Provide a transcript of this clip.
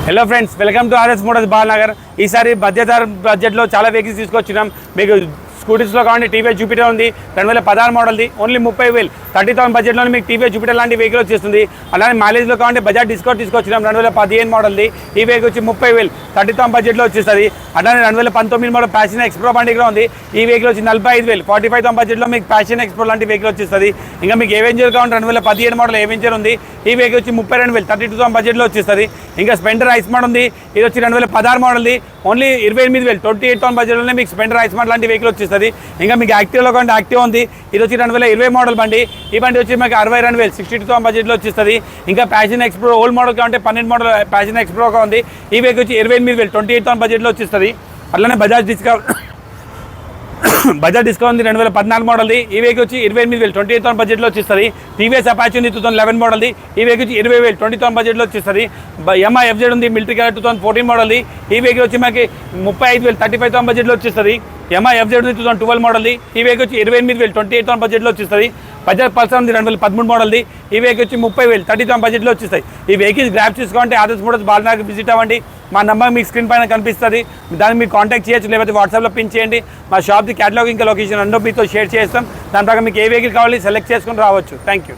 Hello friends, welcome to RS Motors Balanagar. ఈసారి బడ్జెట్లో చాలా వెహికల్స్ తీసుకొచ్చినాం. మీకు స్కూటీస్లో కావాలంటే టీవీఎస్ జూపిటర్ ఉంది, 2016 మోడల్ది, ఓన్లీ 30,000 30,000 బడ్జెట్లో మీకు టీవీఎస్ జూపిటర్ లాంటి వెహికల్ వచ్చేస్తుంది. అలానే మైలేజ్లో కావాలంటే బజాజ్ డిస్కౌంట్ తీసుకొచ్చినాం. 2015 మోడల్ది ఈ వెహికల్ వచ్చి 30,000 30,000 బడ్జెట్లో వచ్చేస్తుంది. అలానే 2019 మోడల్ ప్యాషన్ ఎక్స్ప్రో బండి కూడా ఉంది. ఈ వెహికల్ వచ్చి 45,000 45,000 బడ్జెట్లో మీకు ప్యాషన్ ఎక్స్ప్రో లాంటి వెహికల్ వచ్చేస్తుంది. ఇంకా మీకు ఏవెంజర్ కావాలంటే 2017 మోడల్ ఏవెంజర్ ఉంది. ఈ వెహికల్ వచ్చి 32,000 32,000 బడ్జెట్లో వచ్చేస్తుంది. ఇంకా స్పెండర్ ఐస్ మోడల్ ఉంది. ఇది వచ్చి 2016 మోడల్ది, ఓన్లీ 28,000 28,000 బడ్జెట్లోనే మీకు స్పెండర్ ఐస్ మోడల్ లాంటి వెహికల్ వచ్చేస్తుంది. ఇంకా మీకు యాక్టివ్లో కావాలంటే యాక్టివ్ ఉంది. ఇది వచ్చి 2020 మోడల్ బండి. ఈ బండి వచ్చి మీకు 62,000 62,000 బడ్జెట్లో వచ్చేస్తుంది. ఇంకా ప్యాషన్ ఎక్స్ప్రో ఓల్డ్ మోడల్ కావాలంటే 12 మోడల్ ప్యాషన్ ఎక్స్ప్రోగా ఉంది. ఈ వెహికల్ వచ్చి 28,000 28,000 బడ్జెట్లో వచ్చేస్తుంది. అట్లనే బజాజ్ డిస్కౌంట్ ఉంది 2014 మోడల్ది. ఈ వెహికల్ వచ్చి 28,000 28,000 బడ్జెట్లో వచ్చేస్తుంది. టీవీఎస్ అపాచీ ఉంది 2011 మోడల్ది. ఈ వెహికల్ వచ్చి 20,000 20,000 బడ్జెట్లో వచ్చేస్తుంది. యమహా ఎఫ్జెడ్ ఉంది మిలిటరీ కలర్ 2014 మోడల్ది. ఈ వెహికల్ వచ్చి మనకి 35,000 35,000 బడ్జెట్లో వచ్చేస్తుంది. యమహా ఎఫ్జెడ్ ఉంది 2012 మోడల్ది. ఈ వెహికల్ వచ్చి 28,000 28,000 బడ్జెట్లో వచ్చేస్తుంది. బజాజ్ పల్సర్ ఉంది 2013 మోడల్ది. ఈ వెహికల్ వచ్చి 30,000 30,000 బడ్జెట్లో వచ్చేస్తాయి. ఈ వెహికల్స్ గ్రాప్ చేసుకోవాలంటే ఆర్ఎస్ మోటార్స్ బాలనగర్ విజిట్ అవ్వండి. మా నెంబర్ మీకు స్క్రీన్ పైన కనిపిస్తుంది. దాన్ని మీరు కాంటాక్ట్ చేయొచ్చు, లేకపోతే వాట్సాప్లో పిన్ చేయండి. మా షాప్ది క్యాటలాగ్ ఇంకా లొకేషన్ రెండో మీతో షేర్ చేస్తాం. దాని ప్రకారం మీకు ఏ వెహికల్ కావాలి సెలెక్ట్ చేసుకొని రావచ్చు. Thank you.